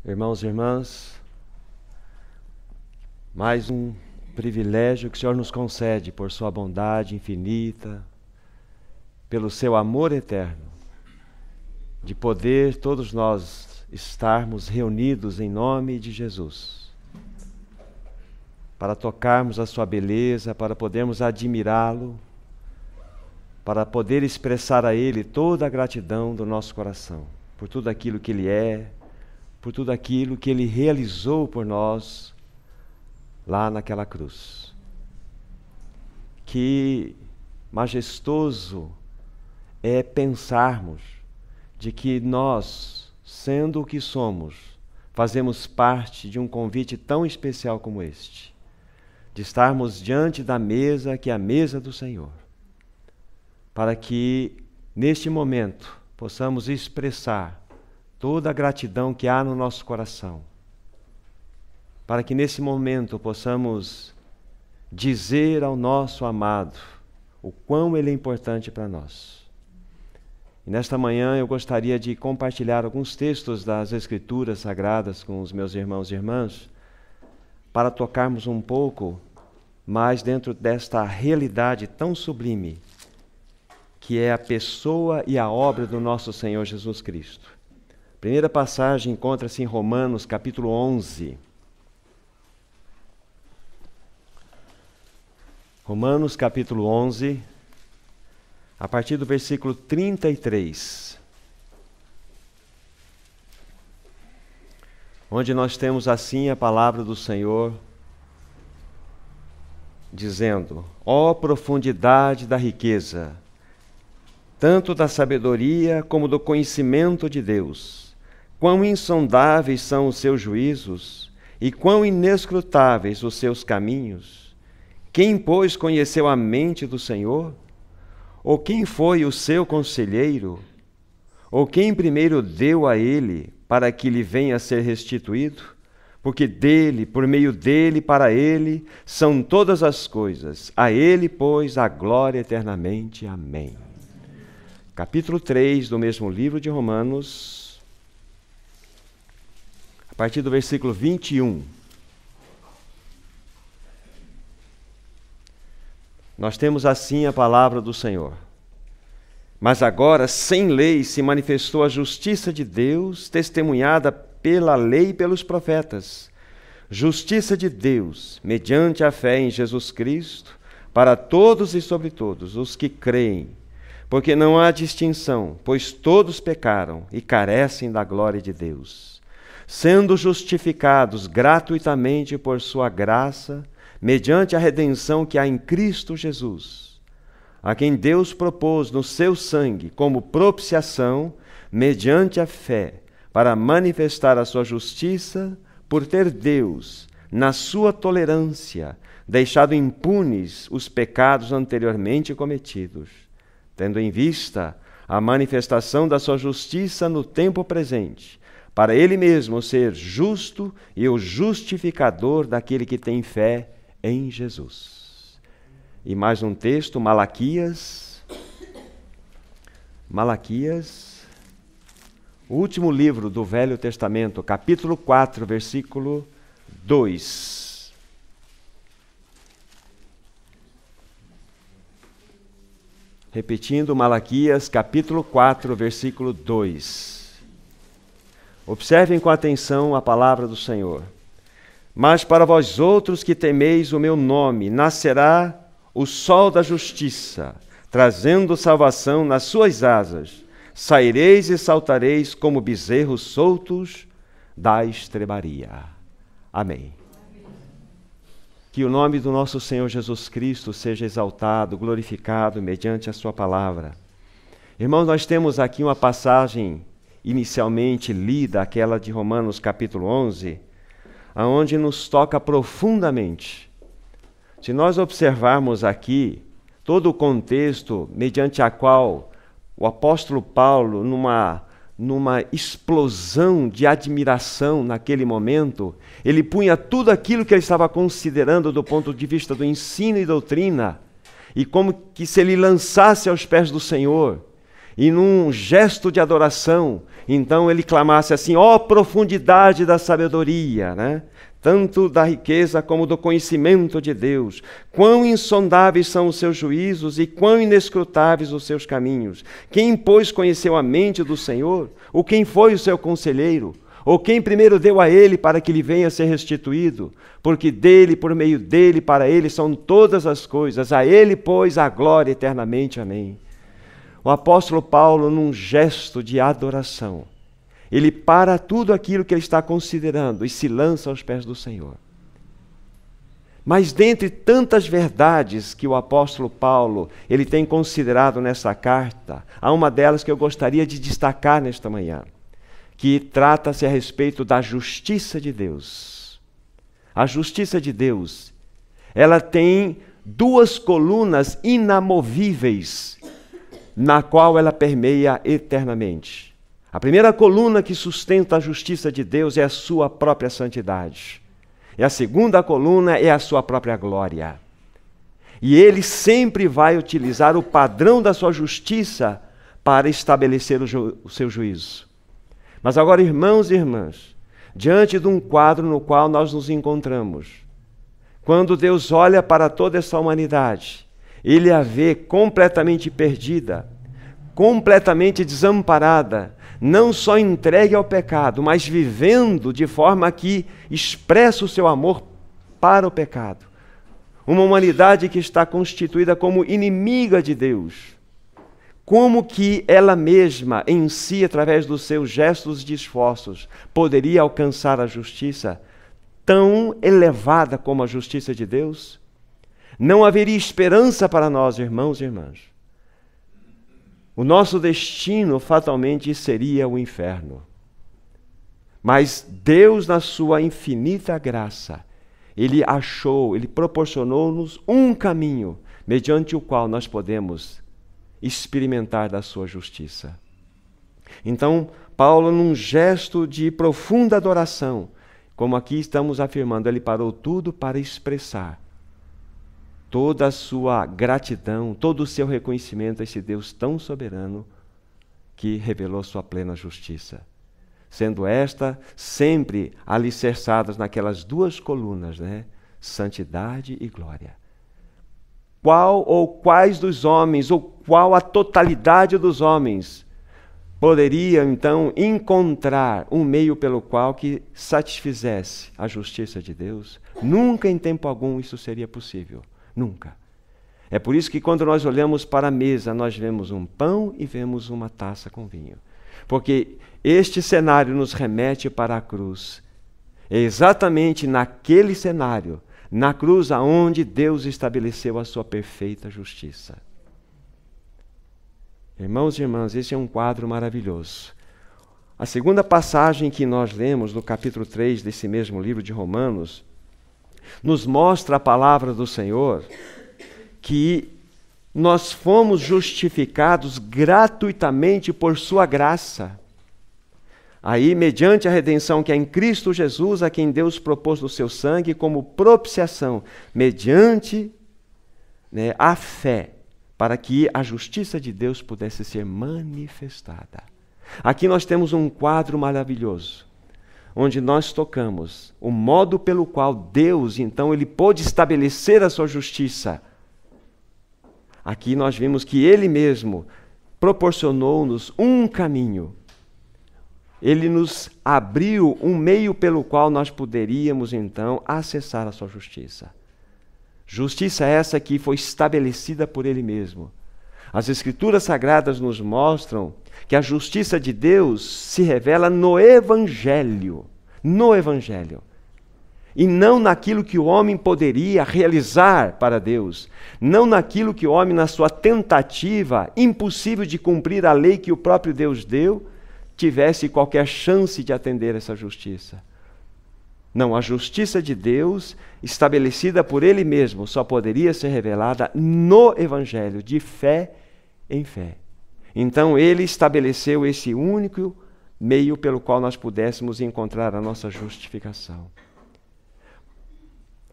Irmãos e irmãs, mais um privilégio que o Senhor nos concede por sua bondade infinita, pelo seu amor eterno, de poder todos nós estarmos reunidos em nome de Jesus, para tocarmos a sua beleza, para podermos admirá-lo, para poder expressar a Ele toda a gratidão do nosso coração, por tudo aquilo que Ele é, por tudo aquilo que Ele realizou por nós lá naquela cruz. Que majestoso é pensarmos de que nós, sendo o que somos, fazemos parte de um convite tão especial como este, de estarmos diante da mesa que é a mesa do Senhor, para que neste momento possamos expressar toda a gratidão que há no nosso coração, para que nesse momento possamos dizer ao nosso amado o quão Ele é importante para nós. E nesta manhã eu gostaria de compartilhar alguns textos das Escrituras Sagradas com os meus irmãos e irmãs, para tocarmos um pouco mais dentro desta realidade tão sublime, que é a pessoa e a obra do nosso Senhor Jesus Cristo. A primeira passagem encontra-se em Romanos, capítulo 11. Romanos, capítulo 11, a partir do versículo 33. Onde nós temos assim a palavra do Senhor, dizendo: ó profundidade da riqueza, tanto da sabedoria como do conhecimento de Deus! Quão insondáveis são os seus juízos e quão inescrutáveis os seus caminhos! Quem, pois, conheceu a mente do Senhor? Ou quem foi o seu conselheiro? Ou quem primeiro deu a ele para que lhe venha a ser restituído? Porque dele, por meio dele, para ele, são todas as coisas. A ele, pois, a glória eternamente. Amém. Capítulo 3 do mesmo livro de Romanos, a partir do versículo 21. Nós temos assim a palavra do Senhor. Mas agora, sem lei, se manifestou a justiça de Deus, testemunhada pela lei e pelos profetas. Justiça de Deus, mediante a fé em Jesus Cristo, para todos e sobre todos os que creem. Porque não há distinção, pois todos pecaram e carecem da glória de Deus, sendo justificados gratuitamente por sua graça, mediante a redenção que há em Cristo Jesus, a quem Deus propôs no seu sangue como propiciação, mediante a fé, para manifestar a sua justiça, por ter Deus, na sua tolerância, deixado impunes os pecados anteriormente cometidos, tendo em vista a manifestação da sua justiça no tempo presente, para Ele mesmo ser justo e o justificador daquele que tem fé em Jesus. E mais um texto, Malaquias, o último livro do Velho Testamento, capítulo 4, versículo 2. Repetindo, Malaquias, capítulo 4, versículo 2. Observem com atenção a palavra do Senhor. Mas para vós outros que temeis o meu nome, nascerá o sol da justiça, trazendo salvação nas suas asas. Saireis e saltareis como bezerros soltos da estrebaria. Amém. Que o nome do nosso Senhor Jesus Cristo seja exaltado, glorificado mediante a sua palavra. Irmãos, nós temos aqui uma passagem inicialmente lida, aquela de Romanos capítulo 11, aonde nos toca profundamente. Se nós observarmos aqui todo o contexto mediante a qual o apóstolo Paulo, numa explosão de admiração naquele momento, ele punha tudo aquilo que ele estava considerando do ponto de vista do ensino e doutrina, e como que se ele lançasse aos pés do Senhor, e num gesto de adoração, então ele clamasse assim: ó profundidade da sabedoria, né? Tanto da riqueza como do conhecimento de Deus. Quão insondáveis são os seus juízos e quão inescrutáveis os seus caminhos. Quem, pois, conheceu a mente do Senhor? Ou quem foi o seu conselheiro? Ou quem primeiro deu a ele para que lhe venha a ser restituído? Porque dele, por meio dele, para ele são todas as coisas. A ele, pois, a glória eternamente. Amém. O apóstolo Paulo, num gesto de adoração, ele para tudo aquilo que ele está considerando e se lança aos pés do Senhor. Mas dentre tantas verdades que o apóstolo Paulo ele tem considerado nessa carta, há uma delas que eu gostaria de destacar nesta manhã, que trata-se a respeito da justiça de Deus. A justiça de Deus, ela tem duas colunas inamovíveis, na qual ela permeia eternamente. A primeira coluna que sustenta a justiça de Deus é a sua própria santidade. E a segunda coluna é a sua própria glória. E ele sempre vai utilizar o padrão da sua justiça para estabelecer o seu juízo. Mas agora, irmãos e irmãs, diante de um quadro no qual nós nos encontramos, quando Deus olha para toda essa humanidade, ele a vê completamente perdida, completamente desamparada, não só entregue ao pecado, mas vivendo de forma que expressa o seu amor para o pecado. Uma humanidade que está constituída como inimiga de Deus. Como que ela mesma, em si, através dos seus gestos de esforços, poderia alcançar a justiça tão elevada como a justiça de Deus? Não haveria esperança para nós, irmãos e irmãs. O nosso destino fatalmente seria o inferno. Mas Deus, na sua infinita graça, Ele proporcionou-nos um caminho mediante o qual nós podemos experimentar da sua justiça. Então, Paulo, num gesto de profunda adoração, como aqui estamos afirmando, ele parou tudo para expressar toda a sua gratidão, todo o seu reconhecimento a esse Deus tão soberano que revelou sua plena justiça. Sendo esta sempre alicerçadas naquelas duas colunas, né? Santidade e glória. Qual ou quais dos homens, ou qual a totalidade dos homens poderiam então encontrar um meio pelo qual que satisfizesse a justiça de Deus? Nunca em tempo algum isso seria possível. Nunca. É por isso que quando nós olhamos para a mesa, nós vemos um pão e vemos uma taça com vinho. Porque este cenário nos remete para a cruz. É exatamente naquele cenário, na cruz, aonde Deus estabeleceu a sua perfeita justiça. Irmãos e irmãs, esse é um quadro maravilhoso. A segunda passagem que nós lemos no capítulo 3 desse mesmo livro de Romanos, nos mostra a palavra do Senhor que nós fomos justificados gratuitamente por sua graça. Aí, mediante a redenção que é em Cristo Jesus, a quem Deus propôs no seu sangue como propiciação, mediante a fé, para que a justiça de Deus pudesse ser manifestada. Aqui nós temos um quadro maravilhoso, onde nós tocamos o modo pelo qual Deus, então, ele pôde estabelecer a sua justiça. Aqui nós vimos que Ele mesmo proporcionou-nos um caminho. Ele nos abriu um meio pelo qual nós poderíamos, então, acessar a sua justiça. Justiça essa que foi estabelecida por Ele mesmo. As Escrituras Sagradas nos mostram que a justiça de Deus se revela no Evangelho. No Evangelho. E não naquilo que o homem poderia realizar para Deus. Não naquilo que o homem, na sua tentativa impossível de cumprir a lei que o próprio Deus deu, tivesse qualquer chance de atender essa justiça. Não, a justiça de Deus, estabelecida por Ele mesmo, só poderia ser revelada no Evangelho, de fé em fé. Então, Ele estabeleceu esse único meio pelo qual nós pudéssemos encontrar a nossa justificação.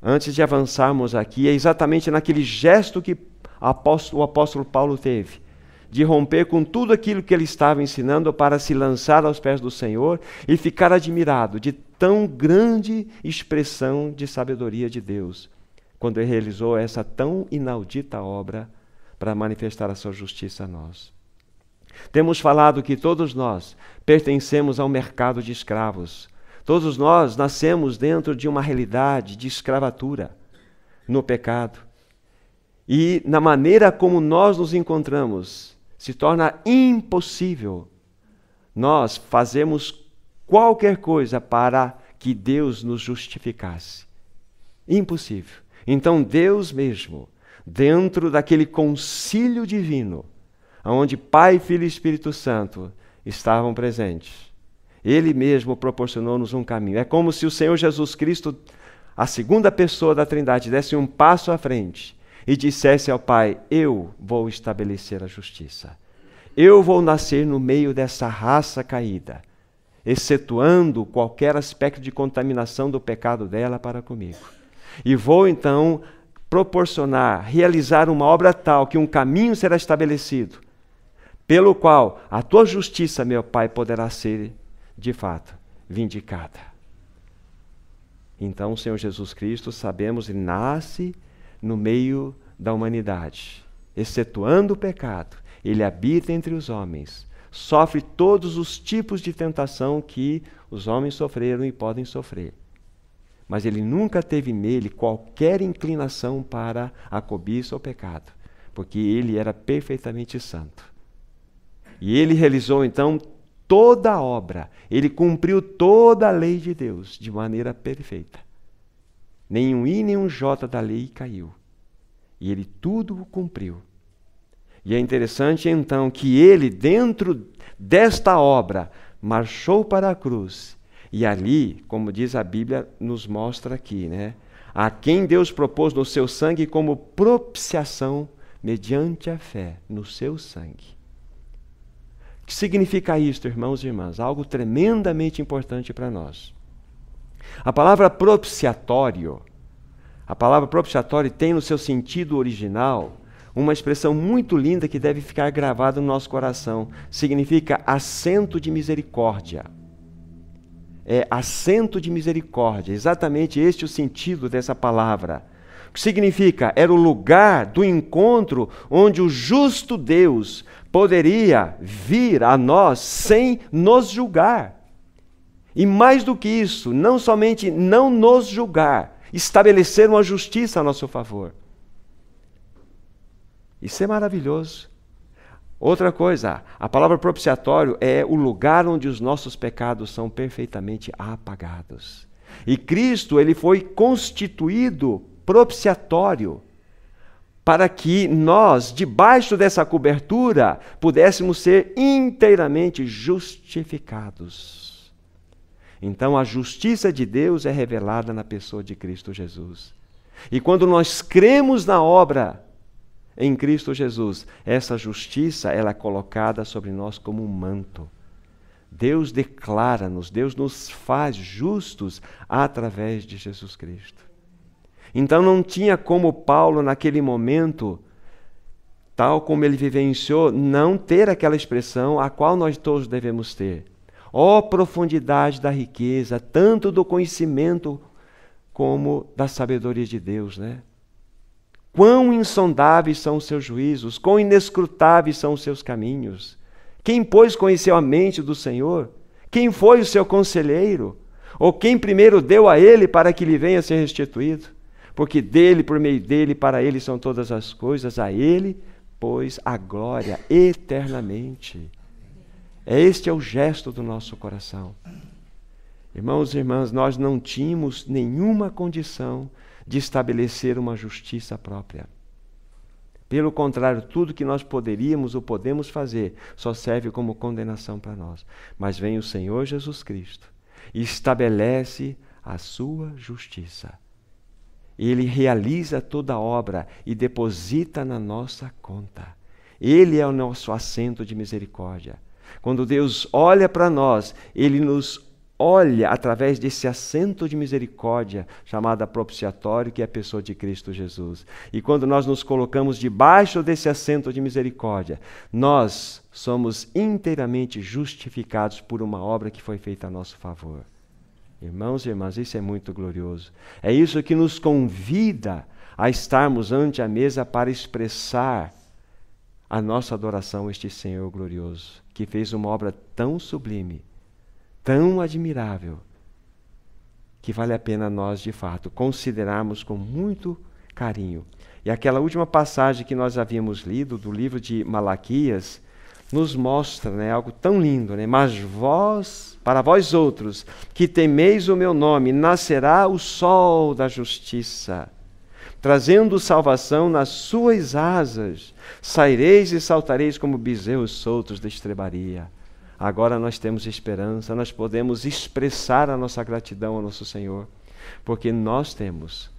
Antes de avançarmos aqui, é exatamente naquele gesto que o apóstolo Paulo teve, de romper com tudo aquilo que ele estava ensinando para se lançar aos pés do Senhor e ficar admirado de tão grande expressão de sabedoria de Deus, quando ele realizou essa tão inaudita obra para manifestar a sua justiça a nós. Temos falado que todos nós pertencemos ao mercado de escravos. Todos nós nascemos dentro de uma realidade de escravatura no pecado. E na maneira como nós nos encontramos, se torna impossível nós fazermos qualquer coisa para que Deus nos justificasse. Impossível. Então Deus mesmo, dentro daquele concílio divino, onde Pai, Filho e Espírito Santo estavam presentes, Ele mesmo proporcionou-nos um caminho. É como se o Senhor Jesus Cristo, a segunda pessoa da Trindade, desse um passo à frente e dissesse ao Pai: eu vou estabelecer a justiça. Eu vou nascer no meio dessa raça caída, excetuando qualquer aspecto de contaminação do pecado dela para comigo. E vou então proporcionar, realizar uma obra tal que um caminho será estabelecido, pelo qual a tua justiça, meu Pai, poderá ser, de fato, vindicada. Então o Senhor Jesus Cristo, sabemos, ele nasce no meio da humanidade, excetuando o pecado. Ele habita entre os homens, sofre todos os tipos de tentação que os homens sofreram e podem sofrer. Mas ele nunca teve nele qualquer inclinação para a cobiça ou pecado, porque ele era perfeitamente santo. E ele realizou então toda a obra, ele cumpriu toda a lei de Deus de maneira perfeita. Nenhum i, nenhum j da lei caiu. E ele tudo cumpriu. E é interessante então que ele, dentro desta obra, marchou para a cruz. E ali, como diz a Bíblia, nos mostra aqui, a quem Deus propôs no seu sangue como propiciação mediante a fé no seu sangue. O que significa isto, irmãos e irmãs? Algo tremendamente importante para nós. A palavra propiciatório tem no seu sentido original uma expressão muito linda que deve ficar gravada no nosso coração. Significa assento de misericórdia. É assento de misericórdia, exatamente este é o sentido dessa palavra. O que significa? Era o lugar do encontro onde o justo Deus poderia vir a nós sem nos julgar. E mais do que isso, não somente não nos julgar, estabelecer uma justiça a nosso favor. Isso é maravilhoso. Outra coisa, a palavra propiciatório é o lugar onde os nossos pecados são perfeitamente apagados. E Cristo, ele foi constituído propiciatório para que nós, debaixo dessa cobertura, pudéssemos ser inteiramente justificados. Então, a justiça de Deus é revelada na pessoa de Cristo Jesus. E quando nós cremos na obra em Cristo Jesus, essa justiça ela é colocada sobre nós como um manto. Deus declara-nos, Deus nos faz justos através de Jesus Cristo. Então não tinha como Paulo naquele momento, tal como ele vivenciou, não ter aquela expressão a qual nós todos devemos ter. Ó profundidade da riqueza, tanto do conhecimento como da sabedoria de Deus, Quão insondáveis são os seus juízos, quão inescrutáveis são os seus caminhos. Quem, pois, conheceu a mente do Senhor? Quem foi o seu conselheiro? Ou quem primeiro deu a ele para que lhe venha a ser restituído? Porque dele, por meio dele, para ele são todas as coisas, a ele, pois, a glória eternamente. Este é o gesto do nosso coração. Irmãos e irmãs, nós não tínhamos nenhuma condição de estabelecer uma justiça própria. Pelo contrário, tudo que nós poderíamos ou podemos fazer só serve como condenação para nós. Mas vem o Senhor Jesus Cristo e estabelece a sua justiça. Ele realiza toda a obra e deposita na nossa conta. Ele é o nosso assento de misericórdia. Quando Deus olha para nós, Ele nos olha através desse assento de misericórdia chamado propiciatório, que é a pessoa de Cristo Jesus. E quando nós nos colocamos debaixo desse assento de misericórdia, nós somos inteiramente justificados por uma obra que foi feita a nosso favor. Irmãos e irmãs, isso é muito glorioso. É isso que nos convida a estarmos ante a mesa para expressar a nossa adoração a este Senhor glorioso, que fez uma obra tão sublime, tão admirável, que vale a pena nós, de fato, considerarmos com muito carinho. E aquela última passagem que nós havíamos lido, do livro de Malaquias, nos mostra, algo tão lindo, Mas vós, para vós outros, que temeis o meu nome, nascerá o sol da justiça, trazendo salvação nas suas asas. Saireis e saltareis como bezerros soltos da estrebaria. Agora nós temos esperança, nós podemos expressar a nossa gratidão ao nosso Senhor, porque nós temos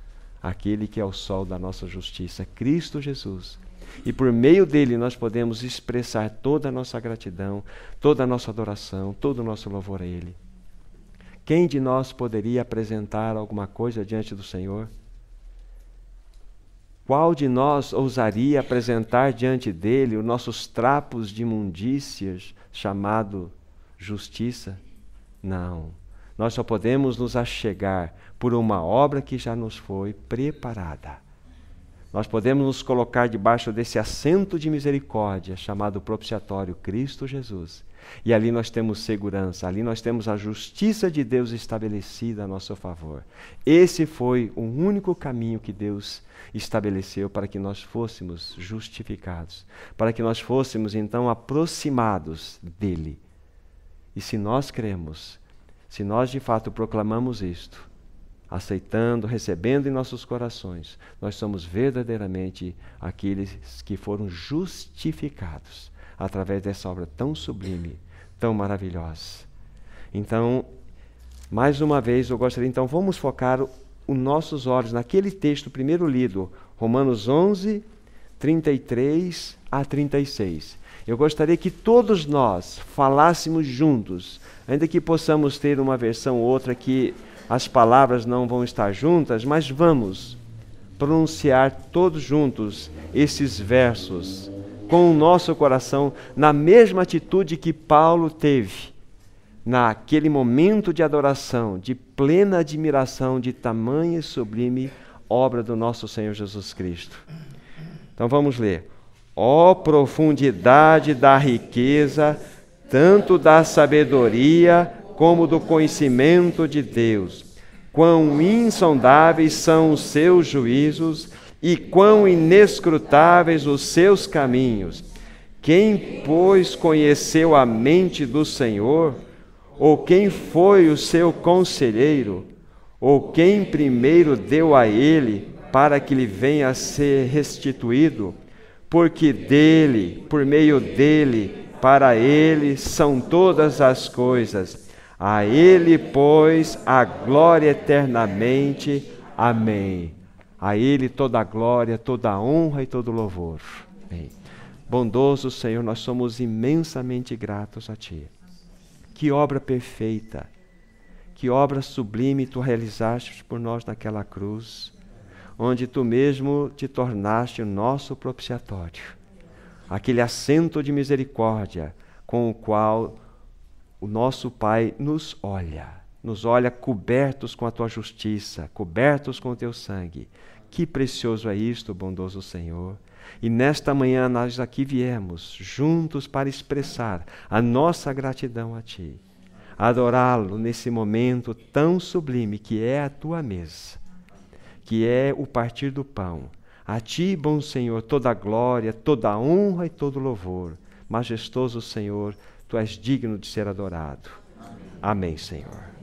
aquele que é o sol da nossa justiça, Cristo Jesus. E por meio dele nós podemos expressar toda a nossa gratidão, toda a nossa adoração, todo o nosso louvor a ele. Quem de nós poderia apresentar alguma coisa diante do Senhor? Qual de nós ousaria apresentar diante dele os nossos trapos de imundícias, chamado justiça? Não. Nós só podemos nos achegar por uma obra que já nos foi preparada. Nós podemos nos colocar debaixo desse assento de misericórdia, chamado propiciatório, Cristo Jesus. E ali nós temos segurança, ali nós temos a justiça de Deus estabelecida a nosso favor. Esse foi o único caminho que Deus estabeleceu para que nós fôssemos justificados, para que nós fôssemos então aproximados dele. E se nós cremos, se nós de fato proclamamos isto, aceitando, recebendo em nossos corações, nós somos verdadeiramente aqueles que foram justificados através dessa obra tão sublime, tão maravilhosa. Então, mais uma vez, eu gostaria, então, vamos focar os nossos olhos naquele texto primeiro lido, Romanos 11, 33 a 36. Eu gostaria que todos nós falássemos juntos, ainda que possamos ter uma versão ou outra que as palavras não vão estar juntas, mas vamos pronunciar todos juntos esses versos com o nosso coração na mesma atitude que Paulo teve naquele momento de adoração, de plena admiração de tamanha e sublime obra do nosso Senhor Jesus Cristo. Então vamos ler. Ó profundidade da riqueza, tanto da sabedoria como do conhecimento de Deus. Quão insondáveis são os seus juízos e quão inescrutáveis os seus caminhos. Quem, pois, conheceu a mente do Senhor? Ou quem foi o seu conselheiro? Ou quem primeiro deu a ele para que lhe venha a ser restituído? Porque dele, por meio dele, para ele são todas as coisas. A ele, pois, a glória eternamente. Amém. A ele toda a glória, toda a honra e todo o louvor. Amém. Bondoso Senhor, nós somos imensamente gratos a Ti. Que obra perfeita, que obra sublime Tu realizaste por nós naquela cruz, onde Tu mesmo Te tornaste o nosso propiciatório, aquele assento de misericórdia com o qual o nosso Pai nos olha cobertos com a Tua justiça, cobertos com o Teu sangue. Que precioso é isto, bondoso Senhor. E nesta manhã nós aqui viemos juntos para expressar a nossa gratidão a Ti, adorá-lo nesse momento tão sublime que é a Tua mesa, que é o partir do pão. A Ti, bom Senhor, toda a glória, toda a honra e todo o louvor. Majestoso Senhor, Tu és digno de ser adorado. Amém, Senhor.